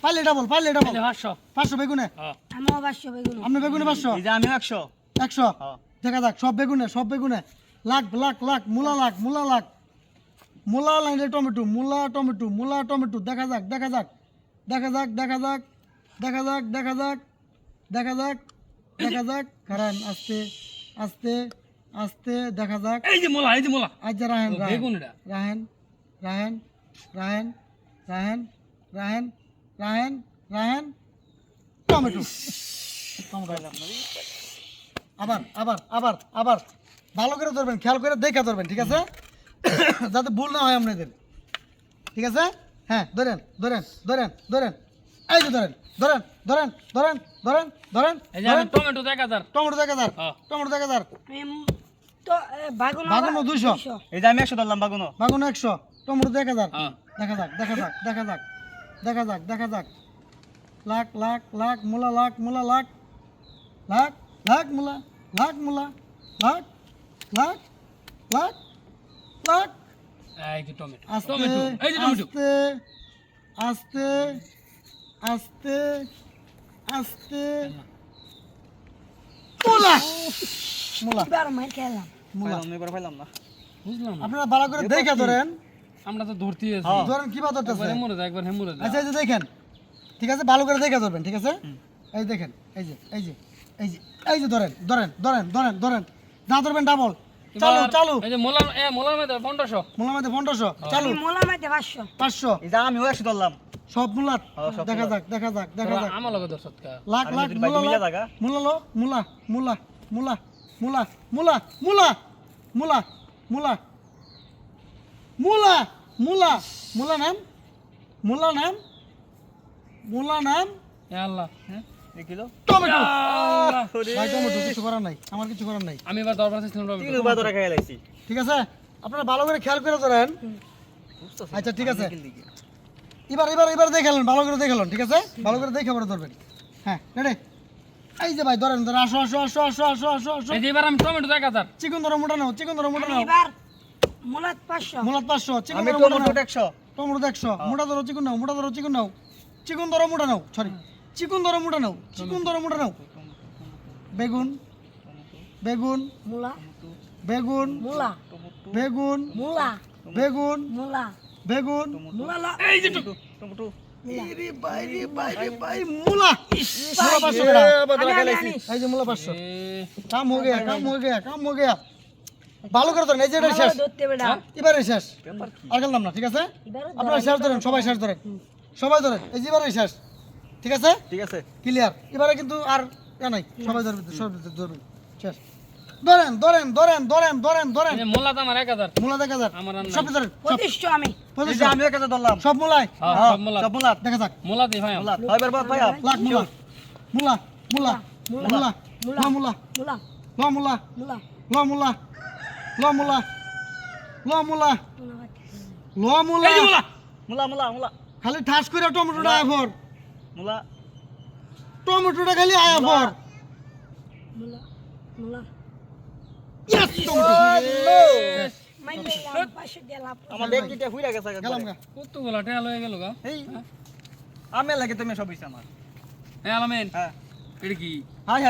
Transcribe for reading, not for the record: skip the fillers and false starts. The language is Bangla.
পাইলে ডাবল 500 500 বেগুনে আমার 500 বেগুন আপনি বেগুনে 500 এই যে আমি 100 100 দেখা যাক সব বেগুনে লাখ মূলা লাখ মূলা লাইনে টমেটো মূলা টমেটো দেখা যাক কারণ আস্তে দেখা যাক এই যে মোলা আচ্ছা বেগুন এটা রাহেন টমেটো আবার ভালো করে ধরবেন খেয়াল করে দেখে ধরবেন ঠিক আছে যাতে ভুল না হয় আপনাদের ঠিক আছে হ্যাঁ ধরেন এই যে ধরেন এই যে আমি টমেটো 1000 টমেটো 1000 তো বাগুন বাগুনো 200 এই যে আমি 100 ধরলাম বাগুনো 100 টমেটো 1000 হ্যাঁ দেখা যাক লাখ মূলা লাখ এই যে টমেটো আস্তে এই যে টমেটো আস্তে মূলা এবার মার খেলাম এবার পাইলাম না বুঝলাম আপনারা ভালো করে দেখে ধরেন আমরা তো ধরতেই আছি ধরেন কি বাদ একবার হেমুরে একবার হেমুরে আচ্ছা এই যে দেখেন ঠিক আছে ভালো করে দেখে ধরবেন ঠিক আছে এই দেখেন এই যে ধরেন না ধরবেন ডাবল চালু এই যে মোলার মধ্যে 1500 মূলা মধ্যে 1500 চালু মোলা মাইতে 500 500 এই যে আমি 100 ধরলাম সব মূলা সব দেখা যাক আমার লগে দর্শক লাখ মূলা নাম এ আল্লাহ হ্যাঁ 1 কিলো টমেটো আল্লাহ ভাই টমেটো কিছু করার নাই আমার কিছু করার নাই আমি এবার দরবার ছিলাম টমেটো 3 বার ধরে খাই লাইছি ঠিক আছে আপনারা ভালো করে খেয়াল করে ধরেন আচ্ছা ঠিক আছে এবার দেখালেন ভালো করে দেখালেন ঠিক আছে ভালো করে দেখে পরে ধরবেন হ্যাঁ রেডি এই যে ভাই ধরেন আসো এই যে এবার আমি টমেটো 1000 চিকন ধরো মোটা নাও এবার মোলাত 500 মোলাত 500 চিকন আমি ধরো মোটা টমেটো নাও 100 টমেটো 100 মোটা ধরো চিকন নাও চিকন ধরো মোটা নাও সরি চিকন ধরো মোটা নাও বেগুন মোলা বেগুন মোলা বেগুন মোলা বেগুন মোলা বেগুন মোলা এই যে টমেটো রে ভাই মুলা মুলা 500 টাকা ধরে খাই লাইছি এই যে মুলা 500 কাম হো গয়া ভালো করে ধরেন এই যে এটা শেষ ধরতে বেটা এবারে শেষ আর গেলাম না ঠিক আছে আপনারা শেষ ধরেন সবাই শেষ ধরেন এই যে এবারে শেষ ঠিক আছে ঠিক আছে ক্লিয়ার এবারে কিন্তু আর নাই সবাই ধরবেন শেষ ধরেন এই যে মোলা তো আমার 1000 মুলা 1000 আমার আর নাই। সব ধরেন 2500 আমি এই যে আমি 1000 ধরলাম সব মুলাই হ্যাঁ সব মোলা সব মুলা দেখা যাক মোলা দি ভাই মুলা ভাই বরবাদ ভাই লাখ মুলা এই যে মোলা মুলা খালি ঠাস করে টমেটোটা আয়ফর মুলা টমেটোটা খালি আয়ফর মোলা ইয়েস টমেটো মাইতে 500 দিয়ে লাভ আমার দেখ কিটা হুইরা গেছে গেলাম গা কতগুলা টাকা লয়ে গেল গা এই আমি লাগে তুমি সব হইছে আমার এই আলামিন হ্যাঁ এটা কি হাই